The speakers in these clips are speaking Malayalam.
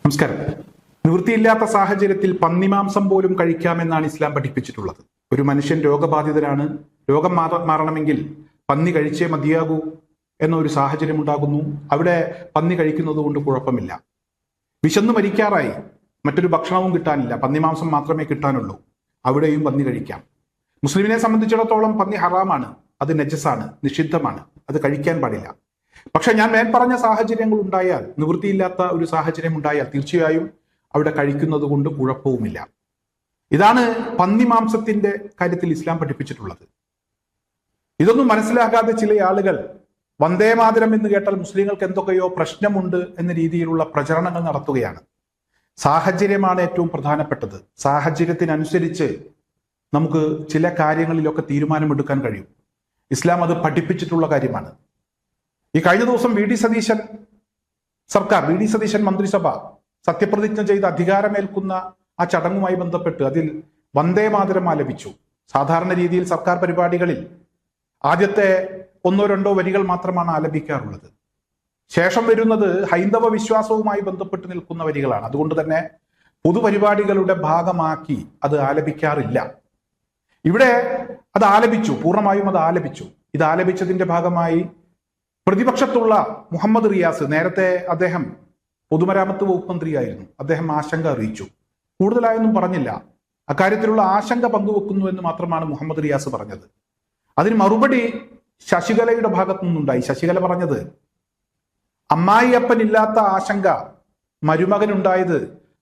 നമസ്കാരം. നിവൃത്തിയില്ലാത്ത സാഹചര്യത്തിൽ പന്നിമാംസം പോലും കഴിക്കാമെന്നാണ് ഇസ്ലാം പഠിപ്പിച്ചിട്ടുള്ളത്. ഒരു മനുഷ്യൻ രോഗബാധിതരാണ്, രോഗം മാറണമെങ്കിൽ പന്നി കഴിച്ചേ മതിയാകൂ എന്നൊരു സാഹചര്യം ഉണ്ടാകുന്നു. അവിടെ പന്നി കഴിക്കുന്നത് കൊണ്ട് കുഴപ്പമില്ല. വിശന്നു മരിക്കാറായി, മറ്റൊരു ഭക്ഷണവും കിട്ടാനില്ല, പന്നിമാംസം മാത്രമേ കിട്ടാനുള്ളൂ, അവിടെയും പന്നി കഴിക്കാം. മുസ്ലിമിനെ സംബന്ധിച്ചിടത്തോളം പന്നി ഹറാമാണ്, അത് നജസാണ്, നിഷിദ്ധമാണ്, അത് കഴിക്കാൻ പാടില്ല. പക്ഷെ ഞാൻ മേൽപ്പറഞ്ഞ സാഹചര്യങ്ങൾ ഉണ്ടായാൽ, നിവൃത്തിയില്ലാത്ത ഒരു സാഹചര്യം ഉണ്ടായാൽ തീർച്ചയായും അവിടെ കഴിക്കുന്നത് കൊണ്ട് കുഴപ്പവുമില്ല. ഇതാണ് പന്നി മാംസത്തിന്റെ കാര്യത്തിൽ ഇസ്ലാം പഠിപ്പിച്ചിട്ടുള്ളത്. ഇതൊന്നും മനസ്സിലാക്കാതെ ചില ആളുകൾ വന്ദേമാതരം എന്ന് കേട്ടാൽ മുസ്ലിങ്ങൾക്ക് എന്തൊക്കെയോ പ്രശ്നമുണ്ട് എന്ന രീതിയിലുള്ള പ്രചരണങ്ങൾ നടത്തുകയാണ്. സാഹചര്യമാണ് ഏറ്റവും പ്രധാനപ്പെട്ടത്. സാഹചര്യത്തിനനുസരിച്ച് നമുക്ക് ചില കാര്യങ്ങളിലൊക്കെ തീരുമാനമെടുക്കാൻ കഴിയും. ഇസ്ലാം അത് പഠിപ്പിച്ചിട്ടുള്ള കാര്യമാണ്. ഈ കഴിഞ്ഞ ദിവസം വി ഡി സതീശൻ മന്ത്രിസഭ സത്യപ്രതിജ്ഞ ചെയ്ത് അധികാരമേൽക്കുന്ന ആ ചടങ്ങുമായി ബന്ധപ്പെട്ട് അതിൽ വന്ദേമാതരം ആലപിച്ചു. സാധാരണ രീതിയിൽ സർക്കാർ പരിപാടികളിൽ ആദ്യത്തെ 1-2 വരികൾ മാത്രമാണ് ആലപിക്കാറുള്ളത്. ശേഷം വരുന്നത് ഹൈന്ദവ വിശ്വാസവുമായി ബന്ധപ്പെട്ട് നിൽക്കുന്ന വരികളാണ്. അതുകൊണ്ട് തന്നെ പൊതുപരിപാടികളുടെ ഭാഗമാക്കി അത് ആലപിക്കാറില്ല. ഇവിടെ അത് ആലപിച്ചു, പൂർണ്ണമായും അത് ആലപിച്ചു. ഇത് ആലപിച്ചതിന്റെ ഭാഗമായി പ്രതിപക്ഷത്തുള്ള മുഹമ്മദ് റിയാസ്, നേരത്തെ അദ്ദേഹം പൊതുമരാമത്ത് വകുപ്പ് മന്ത്രിയായിരുന്നു, അദ്ദേഹം ആശങ്ക അറിയിച്ചു. കൂടുതലായൊന്നും പറഞ്ഞില്ല. അക്കാര്യത്തിലുള്ള ആശങ്ക പങ്കുവെക്കുന്നു എന്ന് മാത്രമാണ് മുഹമ്മദ് റിയാസ് പറഞ്ഞത്. അതിന് മറുപടി ശശികലയുടെ ഭാഗത്തു നിന്നുണ്ടായി. ശശികല പറഞ്ഞത്, അമ്മായിയപ്പനില്ലാത്ത ആശങ്ക മരുമകനുണ്ടായത്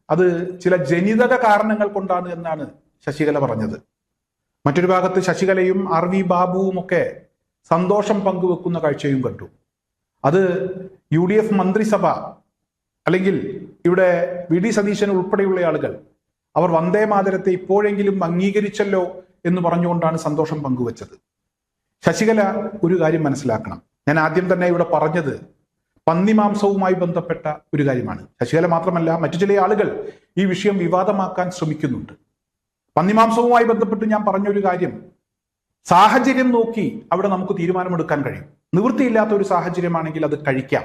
അത് ചില ജനിതക കാരണങ്ങൾ കൊണ്ടാണ് എന്നാണ് ശശികല പറഞ്ഞത്. മറ്റൊരു ഭാഗത്ത് ശശികലയും RV ബാബുവും ഒക്കെ സന്തോഷം പങ്കുവെക്കുന്ന കാഴ്ചയും കണ്ടു. അത് UDF മന്ത്രിസഭ അല്ലെങ്കിൽ ഇവിടെ വി ഡി സതീശൻ ഉൾപ്പെടെയുള്ള ആളുകൾ അവർ വന്ദേമാതരത്തെ ഇപ്പോഴെങ്കിലും അംഗീകരിച്ചല്ലോ എന്ന് പറഞ്ഞുകൊണ്ടാണ് സന്തോഷം പങ്കുവച്ചത്. ശശികല ഒരു കാര്യം മനസ്സിലാക്കണം. ഞാൻ ആദ്യം തന്നെ ഇവിടെ പറഞ്ഞത് പന്നിമാംസവുമായി ബന്ധപ്പെട്ട ഒരു കാര്യമാണ്. ശശികല മാത്രമല്ല, മറ്റു ചില ആളുകൾ ഈ വിഷയം വിവാദമാക്കാൻ ശ്രമിക്കുന്നുണ്ട്. പന്നിമാംസവുമായി ബന്ധപ്പെട്ട് ഞാൻ പറഞ്ഞൊരു കാര്യം, സാഹചര്യം നോക്കി അവിടെ നമുക്ക് തീരുമാനമെടുക്കാൻ കഴിയും. നിവൃത്തിയില്ലാത്ത ഒരു സാഹചര്യമാണെങ്കിൽ അത് കഴിക്കാം,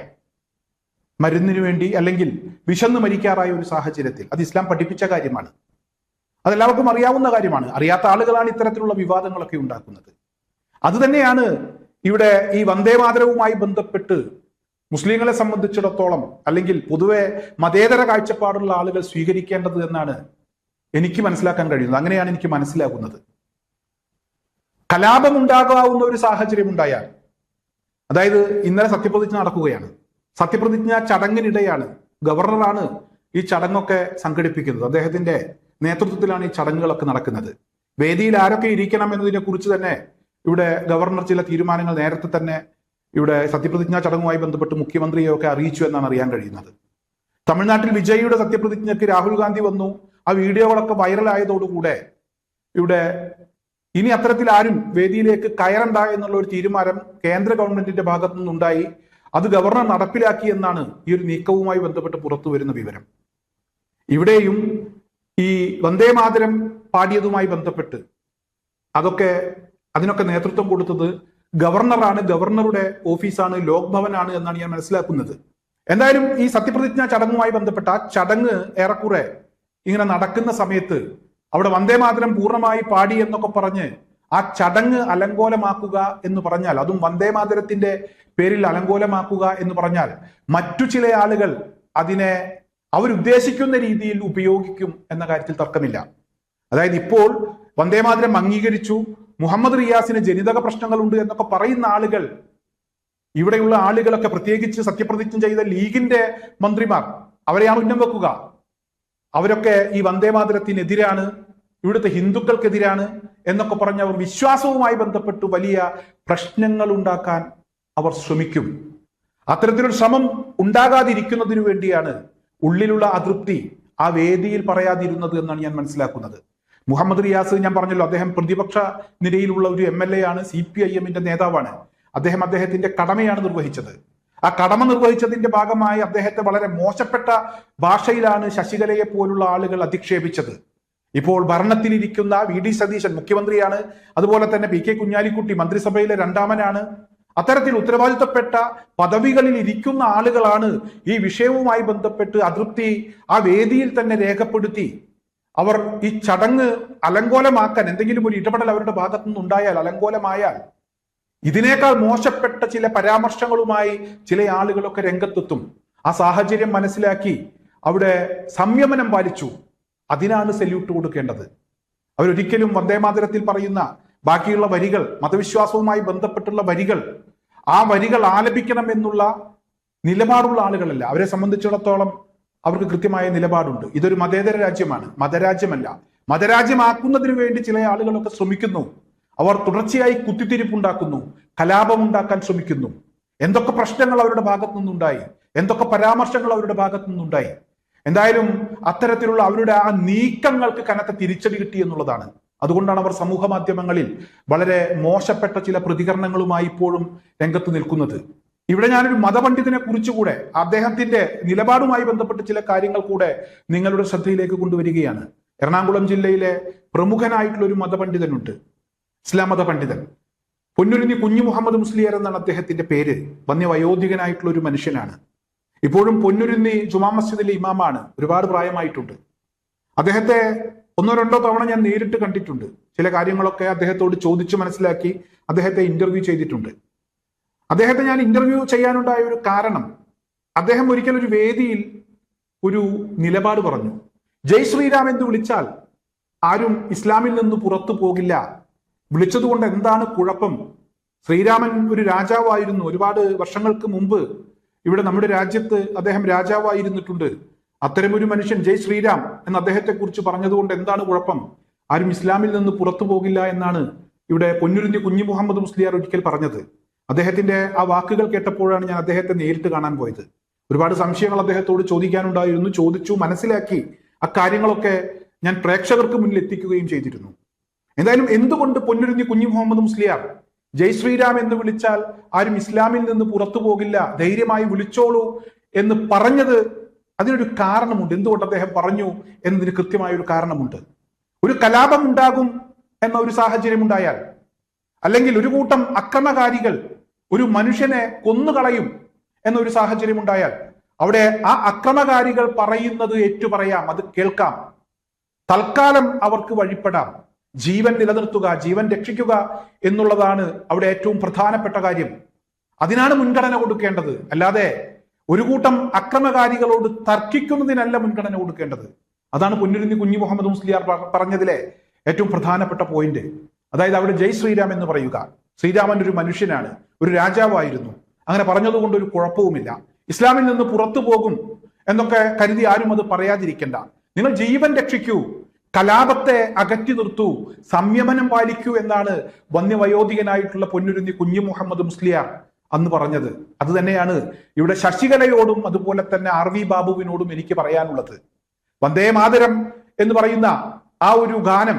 മരുന്നിനു വേണ്ടി അല്ലെങ്കിൽ വിശന്ന് മരിക്കാറായ ഒരു സാഹചര്യത്തിൽ. അത് ഇസ്ലാം പഠിപ്പിച്ച കാര്യമാണ്, അതെല്ലാവർക്കും അറിയാവുന്ന കാര്യമാണ്. അറിയാത്ത ആളുകളാണ് ഇത്തരത്തിലുള്ള വിവാദങ്ങളൊക്കെ ഉണ്ടാക്കുന്നത്. അത് തന്നെയാണ് ഇവിടെ ഈ വന്ദേമാതരവുമായി ബന്ധപ്പെട്ട് മുസ്ലിങ്ങളെ സംബന്ധിച്ചിടത്തോളം അല്ലെങ്കിൽ പൊതുവെ മതേതര കാഴ്ചപ്പാടുള്ള ആളുകൾ സ്വീകരിക്കേണ്ടത് എന്നാണ് എനിക്ക് മനസ്സിലാക്കാൻ കഴിയുന്നത്. അങ്ങനെയാണ് എനിക്ക് മനസ്സിലാകുന്നത്. കലാപമുണ്ടാകാവുന്ന ഒരു സാഹചര്യം ഉണ്ടായാൽ, അതായത് ഇന്നലെ സത്യപ്രതിജ്ഞ നടക്കുകയാണ്, സത്യപ്രതിജ്ഞ ചടങ്ങിനിടെയാണ്, ഗവർണറാണ് ഈ ചടങ്ങൊക്കെ സംഘടിപ്പിക്കുന്നത്, അദ്ദേഹത്തിന്റെ നേതൃത്വത്തിലാണ് ഈ ചടങ്ങുകളൊക്കെ നടക്കുന്നത്. വേദിയിൽ ആരൊക്കെ ഇരിക്കണം എന്നതിനെ കുറിച്ച് തന്നെ ഇവിടെ ഗവർണർ ചില തീരുമാനങ്ങൾ നേരത്തെ തന്നെ ഇവിടെ സത്യപ്രതിജ്ഞാ ചടങ്ങുമായി ബന്ധപ്പെട്ട് മുഖ്യമന്ത്രിയെയൊക്കെ അറിയിച്ചു എന്നാണ് അറിയാൻ കഴിയുന്നത്. തമിഴ്നാട്ടിൽ വിജയിയുടെ സത്യപ്രതിജ്ഞയ്ക്ക് രാഹുൽ ഗാന്ധി വന്നു. ആ വീഡിയോകളൊക്കെ വൈറലായതോടുകൂടെ ഇവിടെ ഇനി അത്തരത്തിൽ ആരും വേദിയിലേക്ക് കയറണ്ട എന്നുള്ള ഒരു തീരുമാനം കേന്ദ്ര ഗവൺമെന്റിന്റെ ഭാഗത്തു നിന്നുണ്ടായി. അത് ഗവർണർ നടപ്പിലാക്കി എന്നാണ് ഈ ഒരു നീക്കവുമായി ബന്ധപ്പെട്ട് പുറത്തു വരുന്ന വിവരം. ഇവിടെയും ഈ വന്ദേമാതരം പാടിയതുമായി ബന്ധപ്പെട്ട് അതിനൊക്കെ നേതൃത്വം കൊടുത്തത് ഗവർണറാണ്, ഗവർണറുടെ ഓഫീസാണ്, ലോക് ഭവനാണ് എന്നാണ് ഞാൻ മനസ്സിലാക്കുന്നത്. എന്തായാലും ഈ സത്യപ്രതിജ്ഞാ ചടങ്ങുമായി ബന്ധപ്പെട്ട ആ ചടങ്ങ് ഏറെക്കുറെ ഇങ്ങനെ നടക്കുന്ന സമയത്ത് അവിടെ വന്ദേമാതരം പൂർണ്ണമായി പാടി എന്നൊക്കെ പറഞ്ഞ് ആ ചടങ്ങ് അലങ്കോലമാക്കുക എന്ന് പറഞ്ഞാൽ, അതും വന്ദേമാതരത്തിന്റെ പേരിൽ അലങ്കോലമാക്കുക എന്ന് പറഞ്ഞാൽ, മറ്റു ചില ആളുകൾ അതിനെ അവരുദ്ദേശിക്കുന്ന രീതിയിൽ ഉപയോഗിക്കും എന്ന കാര്യത്തിൽ തർക്കമില്ല. അതായത് ഇപ്പോൾ വന്ദേമാതരം അംഗീകരിച്ചു, മുഹമ്മദ് റിയാസിന് ജനിതക പ്രശ്നങ്ങളുണ്ട് എന്നൊക്കെ പറയുന്ന ആളുകൾ, ഇവിടെയുള്ള ആളുകളൊക്കെ പ്രത്യേകിച്ച് സത്യപ്രതിജ്ഞ ചെയ്ത ലീഗിന്റെ മന്ത്രിമാർ, അവരെയാണ് ഉന്നം വെക്കുക. അവരൊക്കെ ഈ വന്ദേമാതരത്തിനെതിരാണ്, ഇവിടുത്തെ ഹിന്ദുക്കൾക്കെതിരാണ് എന്നൊക്കെ പറഞ്ഞ് അവർ വിശ്വാസവുമായി ബന്ധപ്പെട്ട് വലിയ പ്രശ്നങ്ങൾ ഉണ്ടാക്കാൻ അവർ ശ്രമിക്കും. അത്തരത്തിലൊരു ശ്രമം ഉണ്ടാകാതിരിക്കുന്നതിനു വേണ്ടിയാണ് ഉള്ളിലുള്ള അതൃപ്തി ആ വേദിയിൽ പറയാതിരുന്നത് എന്നാണ് ഞാൻ മനസ്സിലാക്കുന്നത്. മുഹമ്മദ് റിയാസ്, ഞാൻ പറഞ്ഞല്ലോ, അദ്ദേഹം പ്രതിപക്ഷ നിരയിലുള്ള ഒരു MLA ആണ്, CPIM-ന്റെ നേതാവാണ്. അദ്ദേഹത്തിന്റെ കടമയാണ് നിർവഹിച്ചത്. ആ കടമ നിർവഹിച്ചതിന്റെ ഭാഗമായി അദ്ദേഹത്തെ വളരെ മോശപ്പെട്ട ഭാഷയിലാണ് ശശികലയെ പോലുള്ള ആളുകൾ അധിക്ഷേപിച്ചത്. ഇപ്പോൾ ഭരണത്തിലിരിക്കുന്ന വി ഡി സതീശൻ മുഖ്യമന്ത്രിയാണ്, അതുപോലെ തന്നെ PK കുഞ്ഞാലിക്കുട്ടി മന്ത്രിസഭയിലെ രണ്ടാമനാണ്. അത്തരത്തിൽ ഉത്തരവാദിത്തപ്പെട്ട പദവികളിൽ ഇരിക്കുന്ന ആളുകളാണ് ഈ വിഷയവുമായി ബന്ധപ്പെട്ട് അതൃപ്തി ആ വേദിയിൽ തന്നെ രേഖപ്പെടുത്തി അവർ ഈ ചടങ്ങ് അലങ്കോലമാക്കാൻ എന്തെങ്കിലും ഒരു ഇടപെടൽ അവരുടെ ഭാഗത്തു നിന്നുണ്ടായാൽ, അലങ്കോലമായാൽ ഇതിനേക്കാൾ മോശപ്പെട്ട ചില പരാമർശങ്ങളുമായി ചില ആളുകളൊക്കെ രംഗത്തെത്തും. ആ സാഹചര്യം മനസ്സിലാക്കി അവിടെ സംയമനം പാലിച്ചു. അതിനാണ് സല്യൂട്ട് കൊടുക്കേണ്ടത്. അവരൊരിക്കലും വന്ദേമാതരത്തിൽ പറയുന്ന ബാക്കിയുള്ള വരികൾ, മതവിശ്വാസവുമായി ബന്ധപ്പെട്ടുള്ള വരികൾ, ആ വരികൾ ആലപിക്കണം എന്നുള്ള നിലപാടുള്ള ആളുകളല്ല. അവരെ സംബന്ധിച്ചിടത്തോളം അവർക്ക് കൃത്യമായ നിലപാടുണ്ട്. ഇതൊരു മതേതര രാജ്യമാണ്, മതരാജ്യമല്ല. മതരാജ്യമാക്കുന്നതിന് വേണ്ടി ചില ആളുകളൊക്കെ ശ്രമിക്കുന്നു. അവർ തുടർച്ചയായി കുത്തിത്തിരിപ്പുണ്ടാക്കുന്നു, കലാപമുണ്ടാക്കാൻ ശ്രമിക്കുന്നു. എന്തൊക്കെ പ്രശ്നങ്ങൾ അവരുടെ ഭാഗത്തു നിന്നുണ്ടായി, എന്തൊക്കെ പരാമർശങ്ങൾ അവരുടെ ഭാഗത്തു നിന്നുണ്ടായി. എന്തായാലും അത്തരത്തിലുള്ള അവരുടെ ആ നീക്കങ്ങൾക്ക് കനത്ത തിരിച്ചടി കിട്ടി എന്നുള്ളതാണ്. അതുകൊണ്ടാണ് അവർ സമൂഹ മാധ്യമങ്ങളിൽ വളരെ മോശപ്പെട്ട ചില പ്രതികരണങ്ങളുമായി ഇപ്പോഴും രംഗത്ത് നിൽക്കുന്നത്. ഇവിടെ ഞാനൊരു മതപണ്ഡിതനെ കുറിച്ചുകൂടെ അദ്ദേഹത്തിന്റെ നിലപാടുമായി ബന്ധപ്പെട്ട് ചില കാര്യങ്ങൾ കൂടെ നിങ്ങളുടെ ശ്രദ്ധയിലേക്ക് കൊണ്ടുവരികയാണ്. എറണാകുളം ജില്ലയിലെ പ്രമുഖനായിട്ടുള്ള ഒരു മതപണ്ഡിതനുണ്ട്, ഇസ്ലാം മത പണ്ഡിതൻ. പൊന്നുരുന്നി കുഞ്ഞു മുഹമ്മദ് മുസ്ലിയാർ എന്നാണ് അദ്ദേഹത്തിന്റെ പേര്. വന്യവയോധികനായിട്ടുള്ള ഒരു മനുഷ്യനാണ്. ഇപ്പോഴും പൊന്നുരുന്നി ജുമാ മസ്ജിദിലെ ഇമാമാണ്. ഒരുപാട് പ്രായമായിട്ടുണ്ട്. അദ്ദേഹത്തെ ഒന്നോ രണ്ടോ തവണ ഞാൻ നേരിട്ട് കണ്ടിട്ടുണ്ട്. ചില കാര്യങ്ങളൊക്കെ അദ്ദേഹത്തോട് ചോദിച്ചു മനസ്സിലാക്കി അദ്ദേഹത്തെ ഇന്റർവ്യൂ ചെയ്തിട്ടുണ്ട്. അദ്ദേഹത്തെ ഞാൻ ഇന്റർവ്യൂ ചെയ്യാനുണ്ടായ ഒരു കാരണം, അദ്ദേഹം ഒരിക്കൽ ഒരു വേദിയിൽ ഒരു നിലപാട് പറഞ്ഞു. ജയ് ശ്രീരാം എന്ന് വിളിച്ചാൽ ആരും ഇസ്ലാമിൽ നിന്ന് പുറത്തു പോകില്ല. വിളിച്ചതുകൊണ്ട് എന്താണ് കുഴപ്പം? ശ്രീരാമൻ ഒരു രാജാവായിരുന്നു. ഒരുപാട് വർഷങ്ങൾക്ക് മുമ്പ് ഇവിടെ നമ്മുടെ രാജ്യത്ത് അദ്ദേഹം രാജാവായിരുന്നിട്ടുണ്ട്. അത്തരമൊരു മനുഷ്യൻ ജയ് ശ്രീരാം എന്ന് അദ്ദേഹത്തെ കുറിച്ച് പറഞ്ഞതുകൊണ്ട് എന്താണ് കുഴപ്പം? ആരും ഇസ്ലാമിൽ നിന്ന് പുറത്തു പോകില്ല എന്നാണ് ഇവിടെ പൊന്നുരുന്നി കുഞ്ഞു മുഹമ്മദ് മുസ്ലിയാർ ഒരിക്കൽ പറഞ്ഞത്. അദ്ദേഹത്തിന്റെ ആ വാക്കുകൾ കേട്ടപ്പോഴാണ് ഞാൻ അദ്ദേഹത്തെ നേരിട്ട് കാണാൻ പോയത്. ഒരുപാട് സംശയങ്ങൾ അദ്ദേഹത്തോട് ചോദിക്കാനുണ്ടായിരുന്നു. ചോദിച്ചു, മനസ്സിലാക്കി. അക്കാര്യങ്ങളൊക്കെ ഞാൻ പ്രേക്ഷകർക്ക് മുന്നിൽ എത്തിക്കുകയും ചെയ്തിരുന്നു. എന്തായാലും എന്തുകൊണ്ട് പൊന്നുരുന്നി കുഞ്ഞു മുഹമ്മദ് മുസ്ലിയാർ ജയ് ശ്രീരാം എന്ന് വിളിച്ചാൽ ആരും ഇസ്ലാമിൽ നിന്ന് പുറത്തു പോകില്ല, ധൈര്യമായി വിളിച്ചോളൂ എന്ന് പറഞ്ഞത്? അതിനൊരു കാരണമുണ്ട്. എന്തുകൊണ്ട് അദ്ദേഹം പറഞ്ഞു എന്നതിന് കൃത്യമായ ഒരു കാരണമുണ്ട്. ഒരു കലാപം ഉണ്ടാകും എന്ന ഒരു സാഹചര്യം ഉണ്ടായാൽ, അല്ലെങ്കിൽ ഒരു കൂട്ടം അക്രമകാരികൾ ഒരു മനുഷ്യനെ കൊന്നുകളയും എന്നൊരു സാഹചര്യം ഉണ്ടായാൽ, അവിടെ ആ അക്രമകാരികൾ പറയുന്നത് ഏറ്റുപറയാം, അത് കേൾക്കാം. തൽക്കാലം അവർക്ക് വഴിപ്പെടാം. ജീവൻ നിലനിർത്തുക, ജീവൻ രക്ഷിക്കുക എന്നുള്ളതാണ് അവിടെ ഏറ്റവും പ്രധാനപ്പെട്ട കാര്യം. അതിനാണ് മുൻഗണന കൊടുക്കേണ്ടത്. അല്ലാതെ ഒരു കൂട്ടം അക്രമകാരികളോട് തർക്കിക്കുന്നതിനല്ല മുൻഗണന കൊടുക്കേണ്ടത്. അതാണ് പൊന്നുരുന്നി കുഞ്ഞു മുഹമ്മദ് മുസ്ലിയാർ പറഞ്ഞതിലെ ഏറ്റവും പ്രധാനപ്പെട്ട പോയിന്റ്. അതായത് അവിടെ ജയ് ശ്രീരാം എന്ന് പറയുക. ശ്രീരാമൻ ഒരു മനുഷ്യനാണ്, ഒരു രാജാവായിരുന്നു. അങ്ങനെ പറഞ്ഞതുകൊണ്ട് ഒരു കുഴപ്പവുമില്ല. ഇസ്ലാമിൽ നിന്ന് പുറത്തു പോകും എന്നൊക്കെ കരുതി ആരും അത് പറയാതിരിക്കണ്ട. നിങ്ങൾ ജീവൻ രക്ഷിക്കൂ, കലാപത്തെ അകറ്റി നിർത്തൂ, സംയമനം പാലിക്കൂ എന്നാണ് വന്യവയോധികനായിട്ടുള്ള പൊന്നുരുന്നി കുഞ്ഞു മുഹമ്മദ് മുസ്ലിയാർ അന്ന് പറഞ്ഞത്. അത് തന്നെയാണ് ഇവിടെ ശശികലയോടും അതുപോലെ തന്നെ RV ബാബുവിനോടും എനിക്ക് പറയാനുള്ളത്. വന്ദേ മാതരം എന്ന് പറയുന്ന ആ ഒരു ഗാനം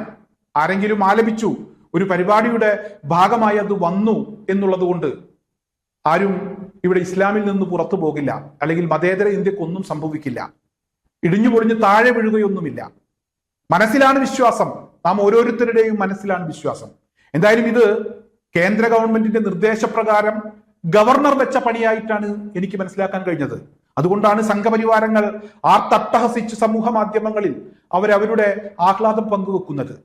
ആരെങ്കിലും ആലപിച്ചു, ഒരു പരിപാടിയുടെ ഭാഗമായി അത് വന്നു എന്നുള്ളത് കൊണ്ട് ആരും ഇവിടെ ഇസ്ലാമിൽ നിന്ന് പുറത്തു പോകില്ല, അല്ലെങ്കിൽ മതേതര ഇന്ത്യക്കൊന്നും സംഭവിക്കില്ല. ഇടിഞ്ഞു പൊളിഞ്ഞ് താഴെ വീഴുകയൊന്നുമില്ല. മനസ്സിലാണ് വിശ്വാസം. നാം ഓരോരുത്തരുടെയും മനസ്സിലാണ് വിശ്വാസം. എന്തായാലും ഇത് കേന്ദ്ര ഗവൺമെന്റിന്റെ നിർദ്ദേശപ്രകാരം ഗവർണർ വെച്ച പണിയായിട്ടാണ് എനിക്ക് മനസ്സിലാക്കാൻ കഴിഞ്ഞത്. അതുകൊണ്ടാണ് സംഘപരിവാരങ്ങൾ തട്ടഹസിച്ച് സമൂഹ മാധ്യമങ്ങളിൽ അവരവരുടെ ആഹ്ലാദം പങ്കുവെക്കുന്നത്.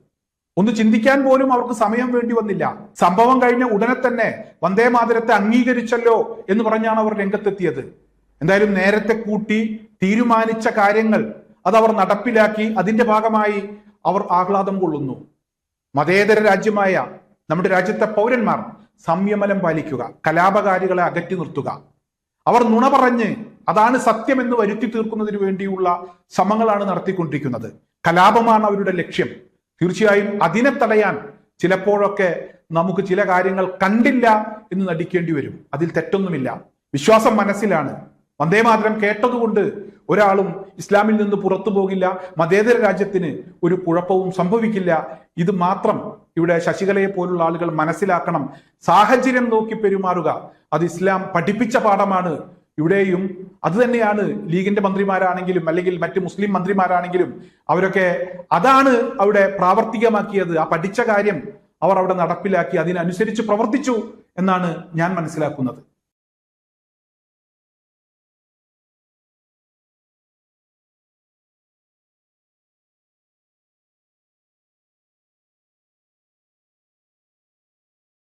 ഒന്ന് ചിന്തിക്കാൻ പോലും അവർക്ക് സമയം വേണ്ടി വന്നില്ല. സംഭവം കഴിഞ്ഞ ഉടനെ തന്നെ വന്ദേ മാതരത്തെ അംഗീകരിച്ചല്ലോ എന്ന് പറഞ്ഞാണ് അവർ രംഗത്തെത്തിയത്. എന്തായാലും നേരത്തെ കൂട്ടി തീരുമാനിച്ച കാര്യങ്ങൾ അതവർ നടപ്പിലാക്കി. അതിന്റെ ഭാഗമായി അവർ ആഹ്ലാദം കൊള്ളുന്നു. മതേതര രാജ്യമായ നമ്മുടെ രാജ്യത്തെ പൗരന്മാർ സംയമനം പാലിക്കുക, കലാപകാരികളെ അകറ്റി നിർത്തുക. അവർ നുണ പറഞ്ഞ് അതാണ് സത്യമെന്ന് വരുത്തി തീർക്കുന്നതിന് വേണ്ടിയുള്ള ശ്രമങ്ങളാണ് നടത്തിക്കൊണ്ടിരിക്കുന്നത്. കലാപമാണ് അവരുടെ ലക്ഷ്യം. തീർച്ചയായും അതിനെ തടയാൻ ചിലപ്പോഴൊക്കെ നമുക്ക് ചില കാര്യങ്ങൾ കണ്ടില്ല എന്ന് നടിക്കേണ്ടി വരും. അതിൽ തെറ്റൊന്നുമില്ല. വിശ്വാസം മനസ്സിലാണ്. വന്ദേമാതരം കേട്ടതുകൊണ്ട് ഒരാളും ഇസ്ലാമിൽ നിന്ന് പുറത്തു പോകില്ല, മതേതര രാജ്യത്തിന് ഒരു കുഴപ്പവും സംഭവിക്കില്ല. ഇത് മാത്രം ഇവിടെ ശശികലയെ പോലുള്ള ആളുകൾ മനസ്സിലാക്കണം. സാഹചര്യം നോക്കി പെരുമാറുക, അത് ഇസ്ലാം പഠിപ്പിച്ച പാഠമാണ്. ഇവിടെയും അത് തന്നെയാണ് ലീഗിന്റെ മന്ത്രിമാരാണെങ്കിലും അല്ലെങ്കിൽ മറ്റ് മുസ്ലിം മന്ത്രിമാരാണെങ്കിലും അവരൊക്കെ അതാണ് അവിടെ പ്രാവർത്തികമാക്കിയത്. ആ പഠിച്ച കാര്യം അവർ അവിടെ നടപ്പിലാക്കി അതിനനുസരിച്ച് പ്രവർത്തിച്ചു എന്നാണ് ഞാൻ മനസ്സിലാക്കുന്നത്.